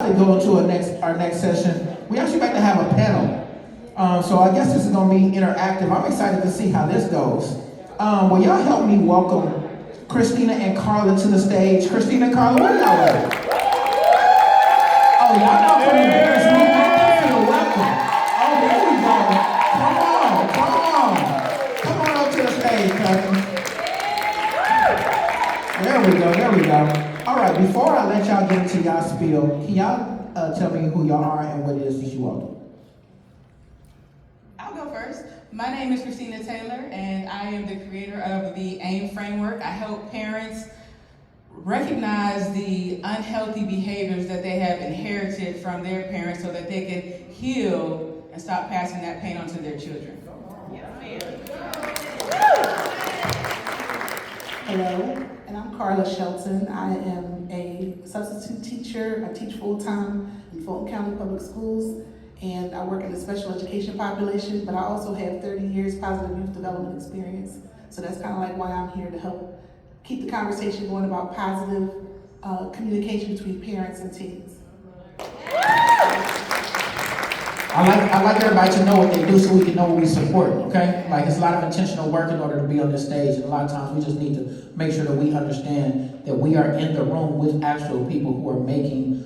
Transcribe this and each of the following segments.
to go into our next session. We actually about to have a panel. So I guess this is going to be interactive. I'm excited to see how this goes. Will y'all help me welcome Christina and Carla to the stage? Christina and Carla, where y'all at? Oh, y'all know from the parents meeting, they feel welcome. Oh, there we go. Come on up to the stage, cousin. There we go. All right, before I let y'all get into y'all spiel, can y'all tell me who y'all are and what it is that you all do? I'll go first. My name is Christina Taylor, and I am the creator of the AIM framework. I help parents recognize the unhealthy behaviors that they have inherited from their parents so that they can heal and stop passing that pain on to their children. Hello, and I'm Carla Shelton. I am a substitute teacher. I teach full-time in Fulton County Public Schools, and I work in the special education population, but I also have 30 years positive youth development experience. So that's kind of like why I'm here, to help keep the conversation going about positive communication between parents and teens. I like everybody to know what they do so we can know what we support, okay? Like, it's a lot of intentional work in order to be on this stage, and a lot of times we just need to make sure that we understand that we are in the room with actual people who are making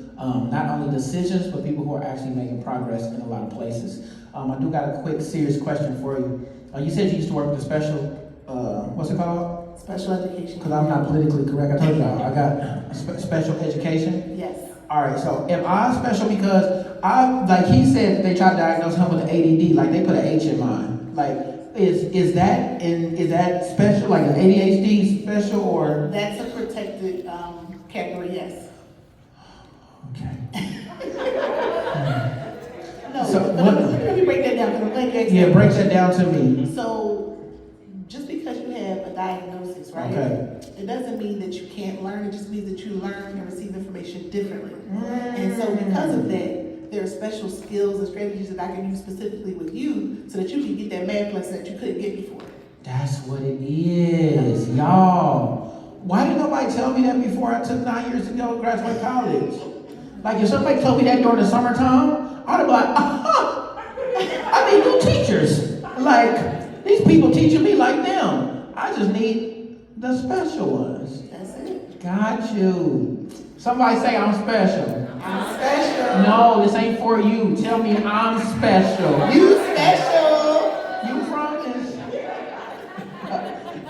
not only decisions, but people who are actually making progress in a lot of places. I do got a quick, serious question for you. You said you used to work with the special, what's it called? Special education. Because I'm not politically correct, I told y'all, I got special education. Yes. All right, so am I special because like he said, they tried to diagnose him with an ADD, like they put an H in mine. Like, is that special? Like, is ADHD special or? That's a protected category, yes. Okay. No, So but let me break that down. Yeah, break that down to me. So, just because you have a diagnosis, right? Okay. It doesn't mean that you can't learn. It just means that you learn and receive information differently. And so, because of that, there are special skills and strategies that I can use specifically with you so that you can get that math lesson that you couldn't get before. That's what it is, y'all. Why did nobody tell me that before I took 9 years to go graduate college? Like, if somebody told me that during the summertime, I'd have been like, I need new teachers. Like, these people teaching me like them. I just need the special ones. That's it. Got you. Somebody say I'm special. I'm special. No, this ain't for you. Tell me I'm special. You special. You promise?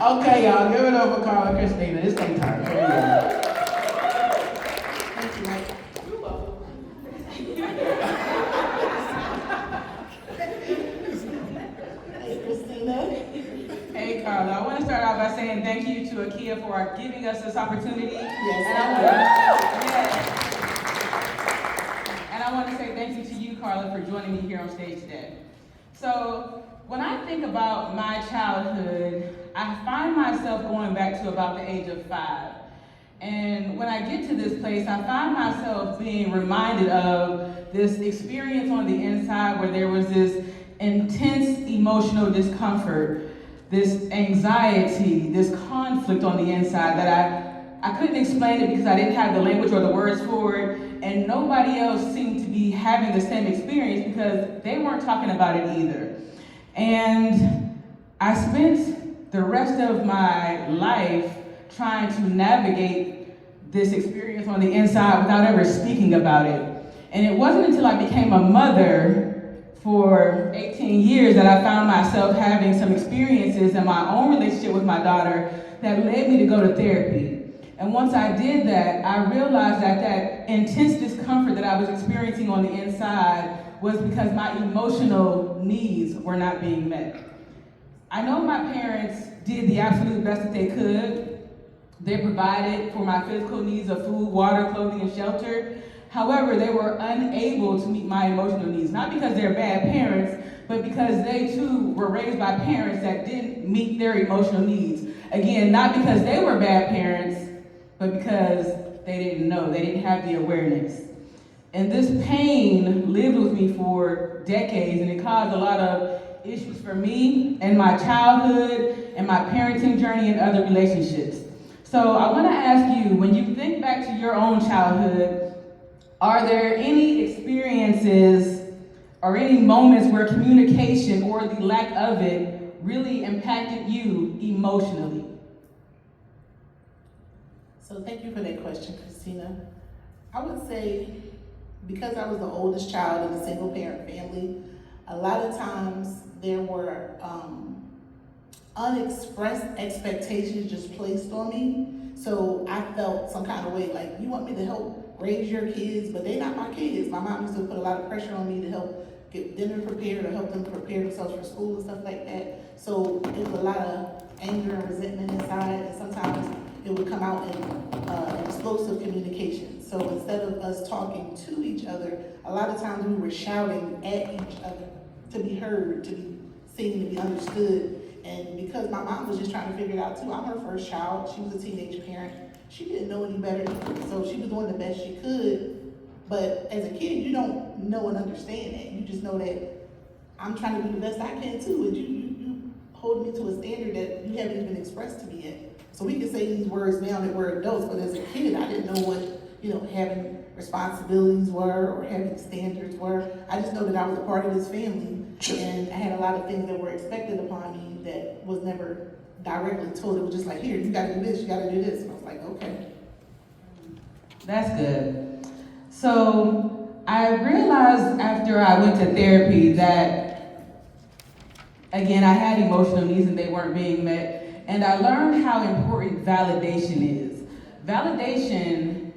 Okay, y'all, give it up for Carla and Christina. This ain't time. Here we go. Thank you, Mike. Hey, Christina. Hey, Carla. I want to start off by saying thank you to Akeia for giving us this opportunity. Yes. And I want to say thank you to you, Carla, for joining me here on stage today. So, when I think about my childhood, I find myself going back to about the age of 5. And when I get to this place, I find myself being reminded of this experience on the inside where there was this intense emotional discomfort, this anxiety, this conflict on the inside that I couldn't explain it because I didn't have the language or the words for it, and nobody else seemed to be having the same experience because they weren't talking about it either. And I spent the rest of my life trying to navigate this experience on the inside without ever speaking about it. And it wasn't until I became a mother for 18 years that I found myself having some experiences in my own relationship with my daughter that led me to go to therapy. And once I did that, I realized that that intense discomfort that I was experiencing on the inside was because my emotional needs were not being met. I know my parents did the absolute best that they could. They provided for my physical needs of food, water, clothing, and shelter. However, they were unable to meet my emotional needs, not because they're bad parents, but because they too were raised by parents that didn't meet their emotional needs. Again, not because they were bad parents, but because they didn't know, they didn't have the awareness. And this pain lived with me for decades, and it caused a lot of issues for me and my childhood and my parenting journey and other relationships. So I want to ask you, when you think back to your own childhood, Are there any experiences or any moments where communication or the lack of it really impacted you emotionally? So thank you for that question, Christina. I would say, because I was the oldest child in a single parent family, a lot of times there were unexpressed expectations just placed on me. So I felt some kind of way, like, you want me to help raise your kids, but they're not my kids. My mom used to put a lot of pressure on me to help get dinner prepared or help them prepare themselves for school and stuff like that. So it was a lot of anger and resentment inside, and sometimes it would come out in explosive communication. So instead of us talking to each other, a lot of times we were shouting at each other to be heard, to be seen, to be understood. And because my mom was just trying to figure it out too, I'm her first child, she was a teenage parent, she didn't know any better, so she was doing the best she could. But as a kid, you don't know and understand that. You just know that I'm trying to do the best I can too, and you hold me to a standard that you haven't even expressed to me yet. So we can say these words now that we're adults, but as a kid, I didn't know what, having responsibilities were or having standards were. I just know that I was a part of this family, and I had a lot of things that were expected upon me that was never directly told. It was just like, here, you gotta do this, you gotta do this. And I was like, okay. That's good. So I realized after I went to therapy that, again, I had emotional needs and they weren't being met. And I learned how important validation is. Validation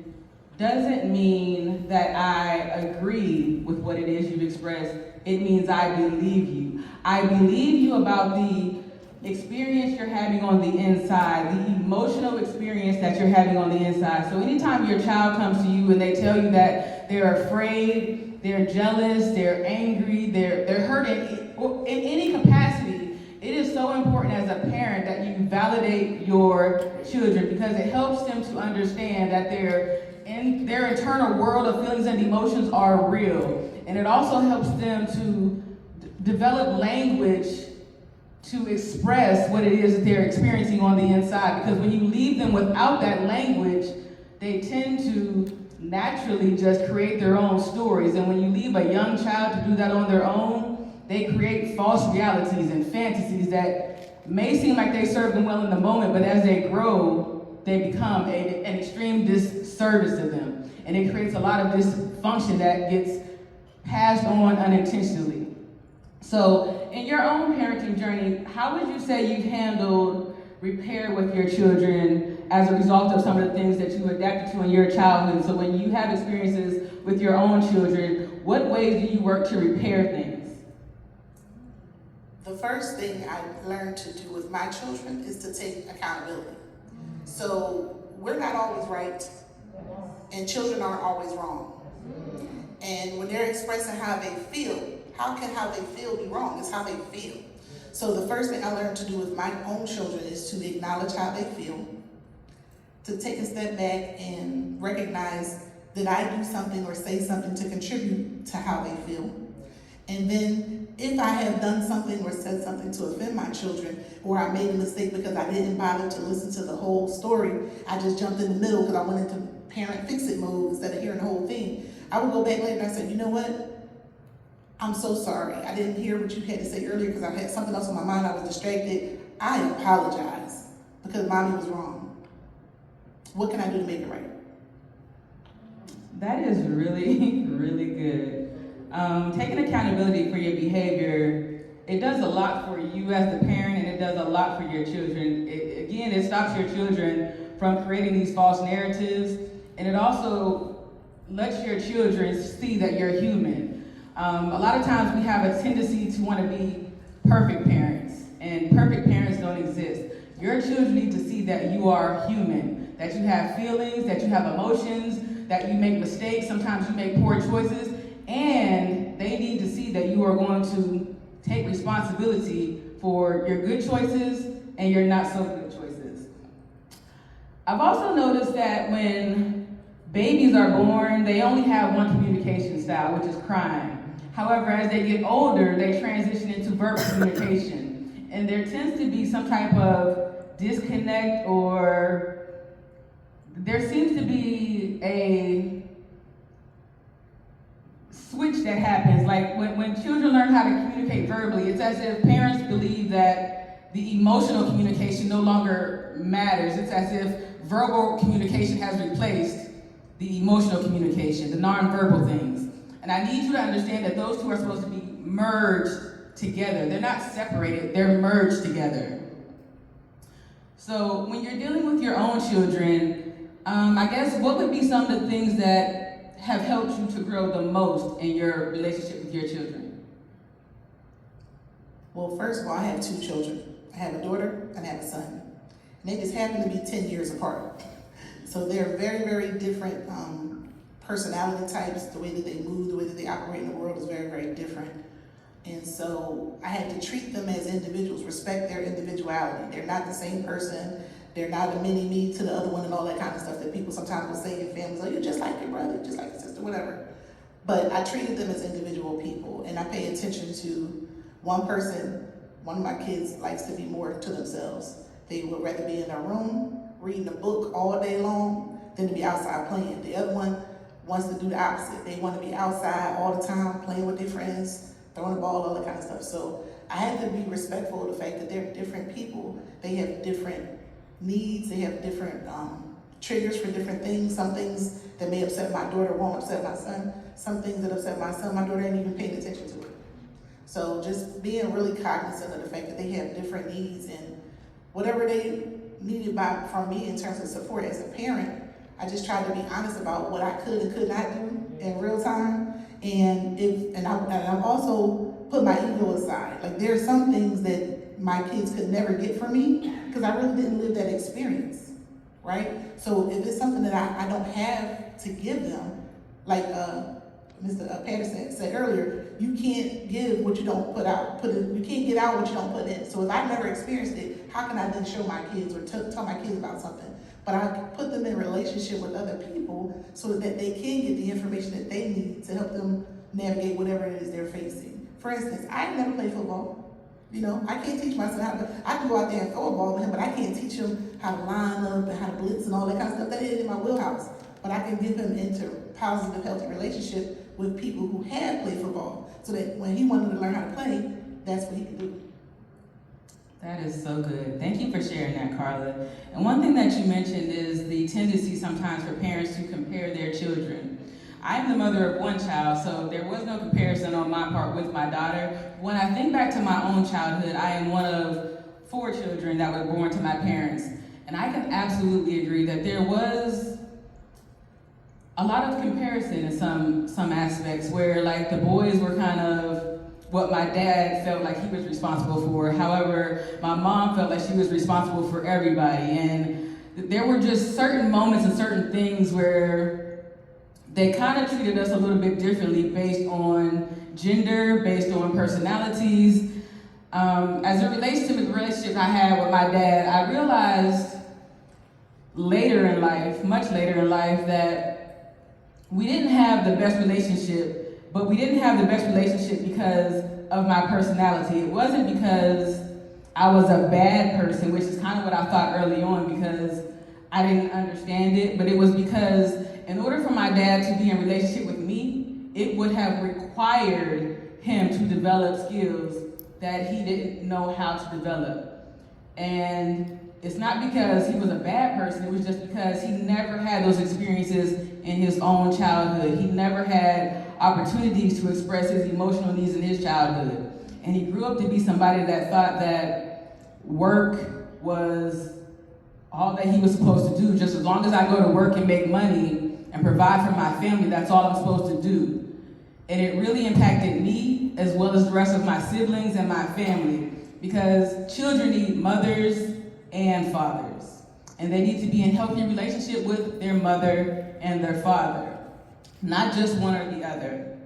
doesn't mean that I agree with what it is you've expressed. It means I believe you. I believe you about the experience you're having on the inside, the emotional experience that you're having on the inside. So anytime your child comes to you and they tell you that they're afraid, they're jealous, they're angry, they're hurt in any capacity, it is so important as a parent that you validate your children, because it helps them to understand that their internal world of feelings and emotions are real. And it also helps them to develop language to express what it is that they're experiencing on the inside. Because when you leave them without that language, they tend to naturally just create their own stories. And when you leave a young child to do that on their own, they create false realities and fantasies that may seem like they serve them well in the moment, but as they grow, they become an extreme disservice to them. And it creates a lot of dysfunction that gets passed on unintentionally. So in your own parenting journey, how would you say you've handled repair with your children as a result of some of the things that you adapted to in your childhood? So when you have experiences with your own children, what ways do you work to repair things? The first thing I learned to do with my children is to take accountability. So we're not always right, and children aren't always wrong. And when they're expressing how they feel, how can how they feel be wrong? It's how they feel. So the first thing I learned to do with my own children is to acknowledge how they feel, to take a step back and recognize that I do something or say something to contribute to how they feel. And then if I have done something or said something to offend my children, or I made a mistake because I didn't bother to listen to the whole story, I just jumped in the middle because I went into parent fix-it mode instead of hearing the whole thing, I would go back later and I said, you know what? I'm so sorry. I didn't hear what you had to say earlier because I had something else on my mind. I was distracted. I apologize because mommy was wrong. What can I do to make it right? That is really, really good. Taking accountability for your behavior, it does a lot for you as the parent, and it does a lot for your children. It stops your children from creating these false narratives, and it also lets your children see that you're human. A lot of times we have a tendency to want to be perfect parents, and perfect parents don't exist. Your children need to see that you are human, that you have feelings, that you have emotions, that you make mistakes, sometimes you make poor choices, and they need to see that you are going to take responsibility for your good choices and your not so good choices. I've also noticed that when babies are born, they only have one communication style, which is crying. However, as they get older, they transition into verbal communication. And there tends to be some type of disconnect, or there seems to be switch that happens. Like when children learn how to communicate verbally, it's as if parents believe that the emotional communication no longer matters. It's as if verbal communication has replaced the emotional communication, the nonverbal things. And I need you to understand that those two are supposed to be merged together. They're not separated, they're merged together. So when you're dealing with your own children, I guess what would be some of the things that have helped you to grow the most in your relationship with your children? Well, first of all, I have 2 children. I have a daughter and I have a son. And they just happen to be 10 years apart. So they're very, very different personality types. The way that they move, the way that they operate in the world is very, very different. And so I had to treat them as individuals, respect their individuality. They're not the same person. They're not a mini-me to the other one and all that kind of stuff that people sometimes will say in families, oh, you're just like your brother, just like your sister, whatever. But I treated them as individual people, and I pay attention to one person. One of my kids likes to be more to themselves. They would rather be in their room, reading a book all day long, than to be outside playing. The other one wants to do the opposite. They want to be outside all the time, playing with their friends, throwing the ball, all that kind of stuff. So I had to be respectful of the fact that they're different people. They have different needs, they have different triggers for different things. Some things that may upset my daughter won't upset my son. Some things that upset my son, my daughter ain't even paying attention to it. So just being really cognizant of the fact that they have different needs, and whatever they needed from me in terms of support as a parent, I just tried to be honest about what I could and could not do in real time. And I've also put my ego aside. Like, there are some things that my kids could never get from me because I really didn't live that experience, right? So if it's something that I don't have to give them, like Mr. Patterson said earlier, you can't give what you don't put out. You can't get out what you don't put in. So if I've never experienced it, how can I then show my kids or tell my kids about something? But I put them in relationship with other people so that they can get the information that they need to help them navigate whatever it is they're facing. For instance, I never played football. You know, I can't teach my son how to, I can go out there and throw a ball with him, but I can't teach him how to line up and how to blitz and all that kind of stuff. That ain't in my wheelhouse. But I can give him into positive, healthy relationship with people who have played football, so that when he wanted to learn how to play, that's what he could do. That is so good. Thank you for sharing that, Carla. And one thing that you mentioned is the tendency sometimes for parents to compare their children. I'm the mother of one child, so there was no comparison on my part with my daughter. When I think back to my own childhood, I am one of 4 children that were born to my parents. And I can absolutely agree that there was a lot of comparison in some aspects where, like, the boys were kind of what my dad felt like he was responsible for. However, my mom felt like she was responsible for everybody. And there were just certain moments and certain things where they kind of treated us a little bit differently based on gender, based on personalities. As it relates to the relationship I had with my dad, I realized later in life, much later in life, that we didn't have the best relationship. But we didn't have the best relationship because of my personality. It wasn't because I was a bad person, which is kind of what I thought early on because I didn't understand it. But it was because in order for my dad to be in a relationship with me, it would have required him to develop skills that he didn't know how to develop. And it's not because he was a bad person, it was just because he never had those experiences in his own childhood. He never had opportunities to express his emotional needs in his childhood. And he grew up to be somebody that thought that work was all that he was supposed to do. Just as long as I go to work and make money and provide for my family, that's all I'm supposed to do. And it really impacted me as well as the rest of my siblings and my family, because children need mothers and fathers. And they need to be in healthy relationship with their mother and their father, not just one or the other.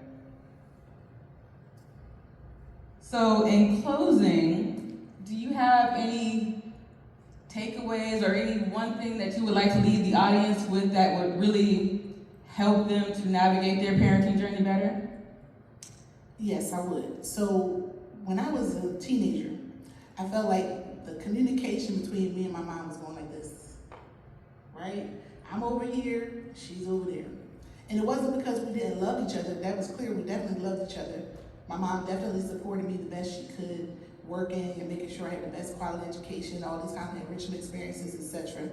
So in closing, do you have any takeaways or any one thing that you would like to leave the audience with that would really help them to navigate their parenting journey better? Yes, I would. So when I was a teenager, I felt like the communication between me and my mom was going like this, right? I'm over here, she's over there. And it wasn't because we didn't love each other. That was clear. We definitely loved each other. My mom definitely supported me the best she could, working and making sure I had the best quality education, all these kind of enrichment experiences, etc.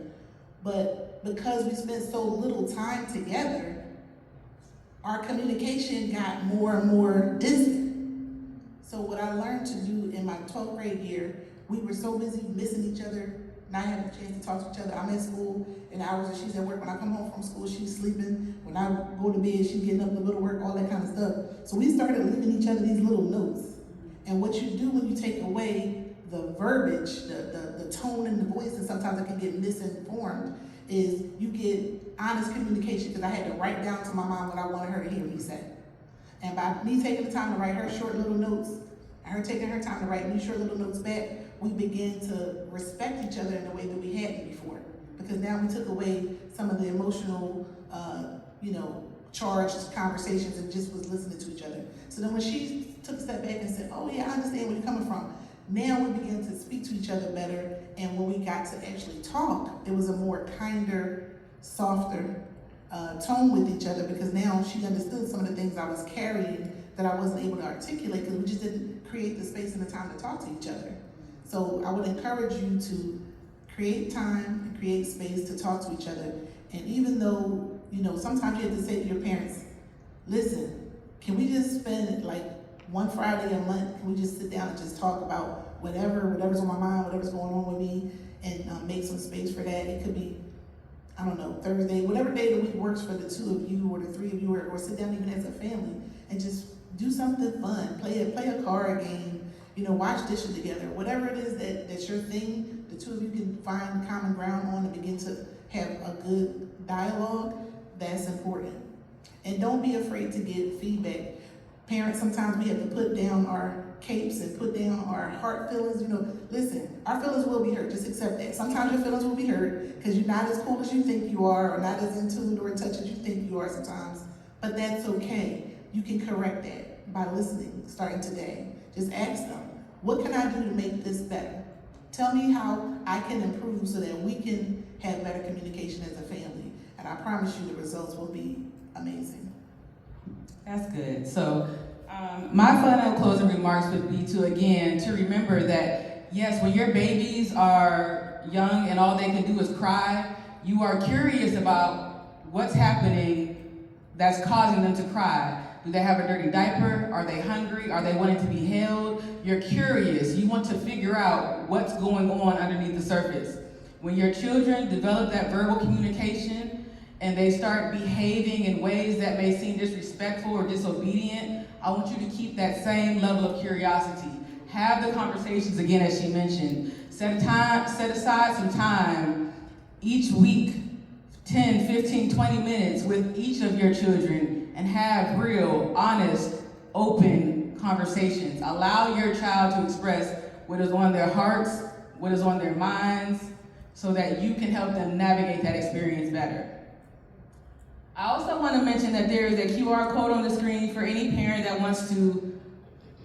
But because we spent so little time together, our communication got more and more distant. So what I learned to do in my 12th grade year, we were so busy missing each other, not having a chance to talk to each other. I'm at school in hours and she's at work. When I come home from school, she's sleeping. When I go to bed, she's getting up to go to work, all that kind of stuff. So we started leaving each other these little notes. And what you do when you take away the verbiage, the tone and the voice, and sometimes it can get misinformed, is you get honest communication, because I had to write down to my mom what I wanted her to hear me say. And by me taking the time to write her short little notes, and her taking her time to write me short little notes back, we began to respect each other in a way that we hadn't before. Because now we took away some of the emotional, charged conversations and just was listening to each other. So then when she took a step back and said, oh yeah, I understand where you're coming from, now we began to speak to each other better, and when we got to actually talk, it was a more kinder, softer tone with each other, because now she understood some of the things I was carrying that I wasn't able to articulate because we just didn't create the space and the time to talk to each other. So I would encourage you to create time and create space to talk to each other. And even though, sometimes you have to say to your parents, listen, can we just spend like one Friday a month, can we just sit down and just talk about whatever's on my mind, whatever's going on with me, and make some space for that. It could be, I don't know, Thursday, whatever day of the week works for the two of you or the three of you, or sit down even as a family and just do something fun, play a card game, wash dishes together, whatever it is that's your thing, the two of you can find common ground on and begin to have a good dialogue. That's important. And don't be afraid to get feedback. Parents, sometimes we have to put down our capes and put down our heart feelings. Listen, our feelings will be hurt, just accept that. Sometimes your feelings will be hurt because you're not as cool as you think you are, or not as in tune or in touch as you think you are sometimes, but that's okay. You can correct that by listening, starting today. Just ask them, what can I do to make this better? Tell me how I can improve so that we can have better communication as a family, and I promise you the results will be amazing. That's good. So my final closing remarks would be to remember that, yes, when your babies are young and all they can do is cry, you are curious about what's happening that's causing them to cry. Do they have a dirty diaper? Are they hungry? Are they wanting to be held? You're curious. You want to figure out what's going on underneath the surface. When your children develop that verbal communication and they start behaving in ways that may seem disrespectful or disobedient, I want you to keep that same level of curiosity. Have the conversations again, as she mentioned. Set aside some time each week, 10, 15, 20 minutes with each of your children and have real, honest, open conversations. Allow your child to express what is on their hearts, what is on their minds, so that you can help them navigate that experience better. I also want to mention that there is a QR code on the screen for any parent that wants to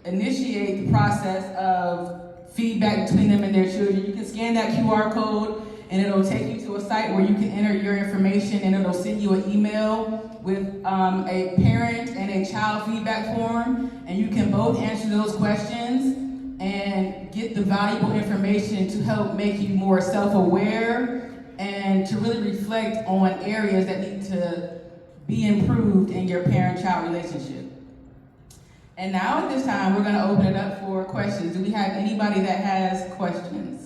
initiate the process of feedback between them and their children. You can scan that QR code and it'll take you to a site where you can enter your information, and it'll send you an email with a parent and a child feedback form, and you can both answer those questions and get the valuable information to help make you more self-aware and to really reflect on areas that need to be improved in your parent-child relationship. And now at this time, we're going to open it up for questions. Do we have anybody that has questions?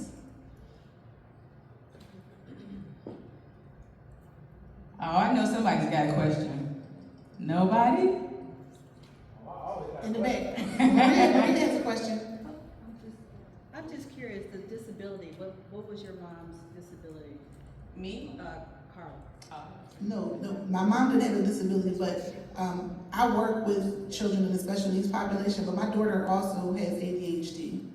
Oh, I know somebody's got a question. Nobody? In the back. Maria has a question. I'm just curious, the disability, what was your mom's disability? Me? Carla. No, my mom didn't have a disability, but I work with children in the special needs population, but my daughter also has ADHD.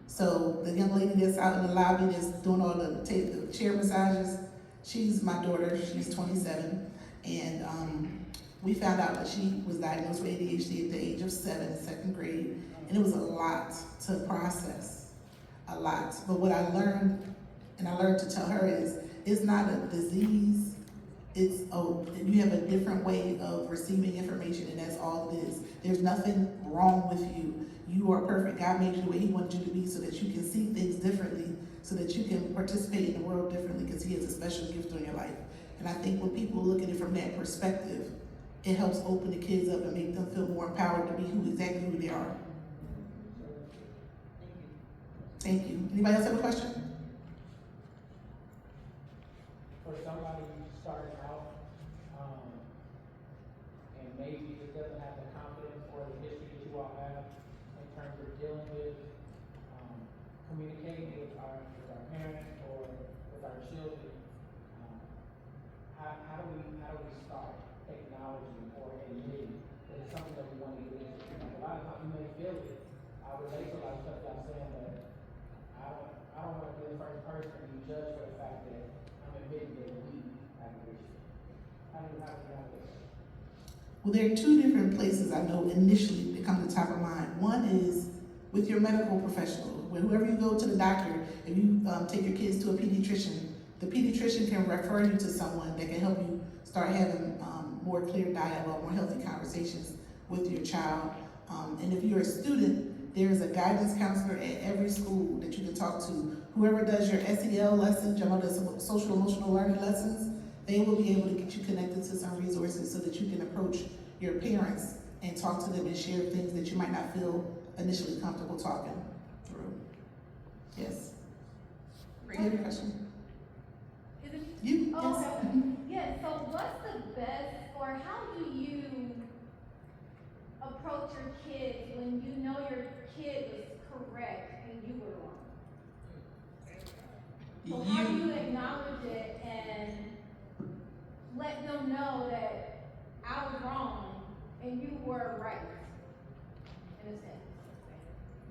So the young lady that's out in the lobby that's doing all the chair massages, she's my daughter, she's 27, and we found out that she was diagnosed with ADHD at the age of 7, second grade, and it was a lot to process, a lot. But what I learned, and I learned to tell her, is it's not a disease, you have a different way of receiving information, and that's all it is. There's nothing wrong with you. You are perfect. God made you the way He wanted you to be so that you can see things differently, so that you can participate in the world differently, because He has a special gift on your life. And I think when people look at it from that perspective, it helps open the kids up and make them feel more empowered to be exactly who they are. Thank you. Anybody else have a question? For somebody starting out, and maybe just doesn't have the confidence or the history that you all have in terms of dealing with, communicating with our parents or with our children, how do we start acknowledging or admitting that it's something that we want to get into? Like, a lot of times we may feel it. I relate to a lot of stuff y'all saying, but I don't want to be the first person to be judged for the fact that I'm admitting that we have an issue. How do we handle this? Well, there are two different places I know initially that come to the top of mind. One is with your medical professional. Whenever you go to the doctor, if you take your kids to a pediatrician, the pediatrician can refer you to someone that can help you start having more clear dialogue, more healthy conversations with your child. And if you're a student, there is a guidance counselor at every school that you can talk to. Whoever does your SEL lessons, your social emotional learning lessons, they will be able to get you connected to some resources so that you can approach your parents and talk to them and share things that you might not feel initially comfortable talking through. Yes. Do you have a question? Is it? You? Oh, Yes. okay. Yeah, so what's the best, or how do you approach your kids when you know your kid was correct and you were wrong? So how do you acknowledge it and let them know that I was wrong and you were right, in a sense?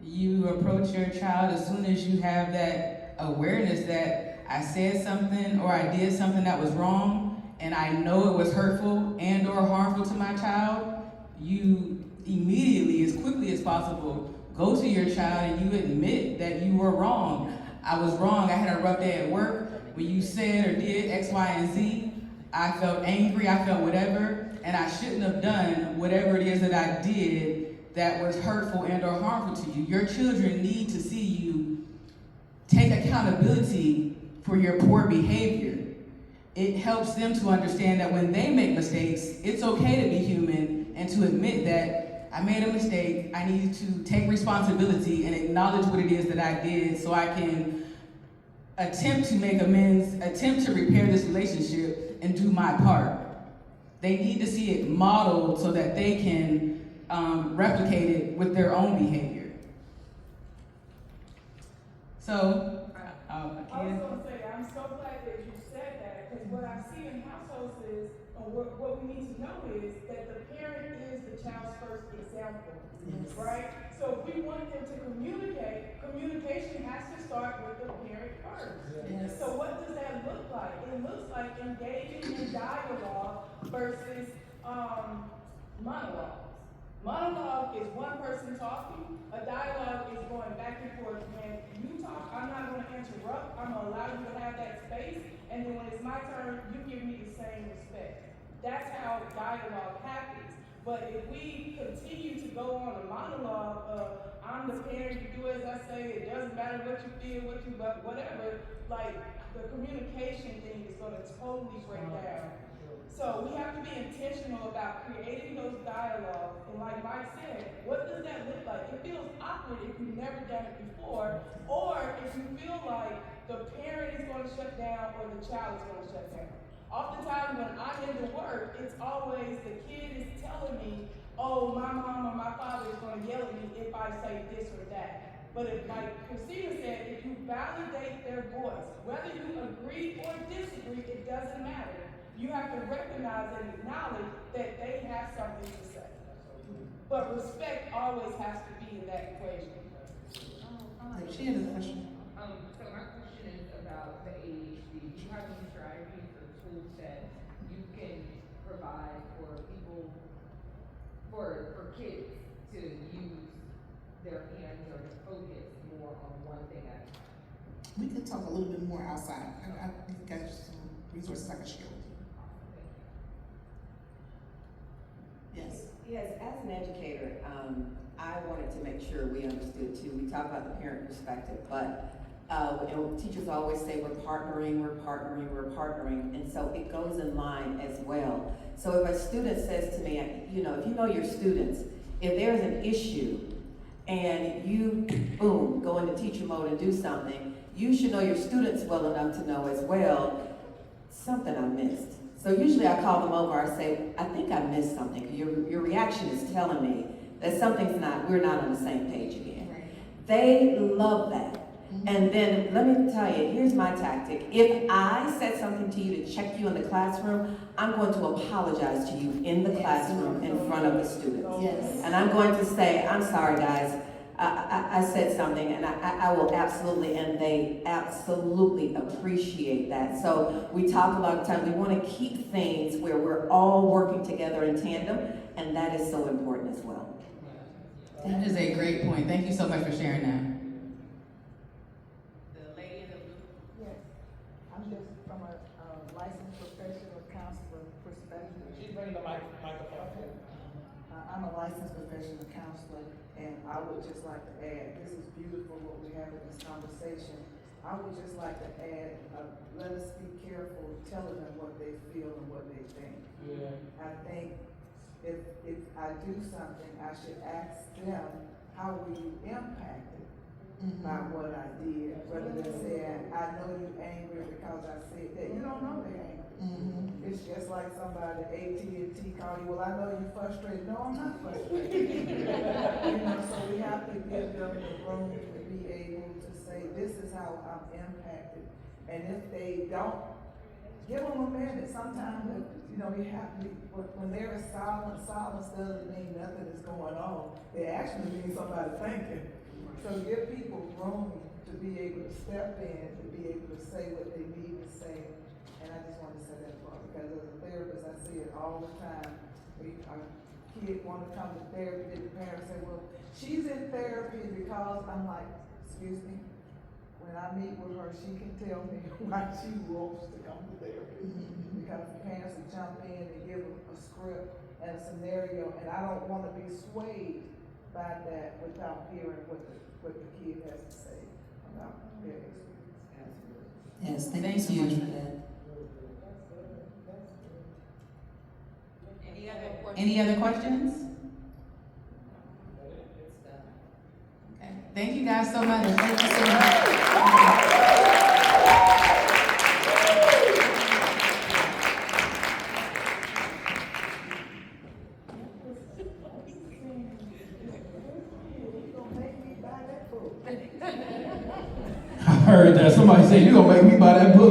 You approach your child as soon as you have that awareness that I said something or I did something that was wrong and I know it was hurtful and or harmful to my child. You immediately, as quickly as possible, go to your child and you admit that you were wrong. I was wrong. I had a rough day at work. When you said or did X, Y, and Z, I felt angry, I felt whatever, and I shouldn't have done whatever it is that I did that was hurtful and or harmful to you. Your children need to see you take accountability for your poor behavior. It helps them to understand that when they make mistakes, it's okay to be human and to admit that I made a mistake, I need to take responsibility and acknowledge what it is that I did so I can attempt to make amends, attempt to repair this relationship and do my part. They need to see it modeled so that they can replicate it with their own behavior. So, I was Akeia? going to say, I'm so glad that you said that, because what I see in households is, or what we need to know is that the parent is the child's first example, right? So if we want them to communicate, communication has to start with the parent first. Yes. So what does that look like? It looks like engaging in dialogue versus monologue. Monologue is one person talking. A dialogue is going back and forth. When you talk, I'm not going to interrupt. I'm going to allow you to have that space. And then when it's my turn, you give me the same respect. That's how dialogue happens. But if we continue to go on a monologue of, I'm the parent, you do as I say, it doesn't matter what you feel, but whatever, like, the communication thing is going to totally break down. So we have to be intentional about creating those dialogues. And like Mike said, what does that look like? It feels awkward if you've never done it before, or if you feel like the parent is going to shut down or the child is going to shut down. Oftentimes when I'm into work, it's always the kid is telling me, oh, my mom or my father is going to yell at me if I say this or that. But if, like Christina said, if you validate their voice, whether you agree or disagree, it doesn't matter. You have to recognize and acknowledge that they have something to say. But respect always has to be in that equation. She had a question. So my question is about the ADHD. Do you have any strategies or tools that you can provide for people, for kids to use their hands or to focus more on one thing at a time? We could talk a little bit more outside. I got some resources I can share with you. Yes, as an educator, I wanted to make sure we understood too. We talk about the parent perspective, but and teachers always say we're partnering, and so it goes in line as well. So if a student says to me, if you know your students, if there's an issue and you, boom, go into teacher mode and do something, you should know your students well enough to know as well, something I missed. So usually I call them over, I say, I think I missed something. Your reaction is telling me that we're not on the same page again. Right. They love that. Mm-hmm. And then let me tell you, here's my tactic. If I said something to you to check you in the classroom, I'm going to apologize to you in the classroom in front of the students. Yes. And I'm going to say, I'm sorry guys, I said something, and I will absolutely, and they absolutely appreciate that. So we talk a lot of times, we want to keep things where we're all working together in tandem, and that is so important as well. That is a great point. Thank you so much for sharing that. The lady in the blue. Yes, I'm just from a licensed professional counselor perspective. She's bringing the microphone. I'm a licensed professional counselor, and I would just like to add, this is beautiful what we have in this conversation. I would just like to add, let us be careful telling them what they feel and what they think. Yeah. I think if I do something, I should ask them, how were you impacted by what I did? Rather than saying, I know you're angry because I said that. You don't know they're angry. It's just like somebody, AT&T call you, well, I know you're frustrated. No, I'm not frustrated. So we have to give them the room to be able to say, this is how I'm impacted. And if they don't, give them a minute. Sometimes, we have to, when there is silence doesn't mean nothing is going on. It actually means somebody thinking. So give people room to be able to step in, to be able to say what they need to say. And I just want to say that part, because as a therapist, I see it all the time. A kid want to come to therapy, and the parents say, well, she's in therapy because I'm like, excuse me, when I meet with her, she can tell me why she wants to come to therapy. Because the parents will jump in and give them a script and a scenario, and I don't want to be swayed by that without hearing what the kid has to say about their experience. Yes, thank you so much for that. Any other questions? Okay. Thank you guys so much. Thank you so much. I heard that. Somebody said, you're going to make me buy that book.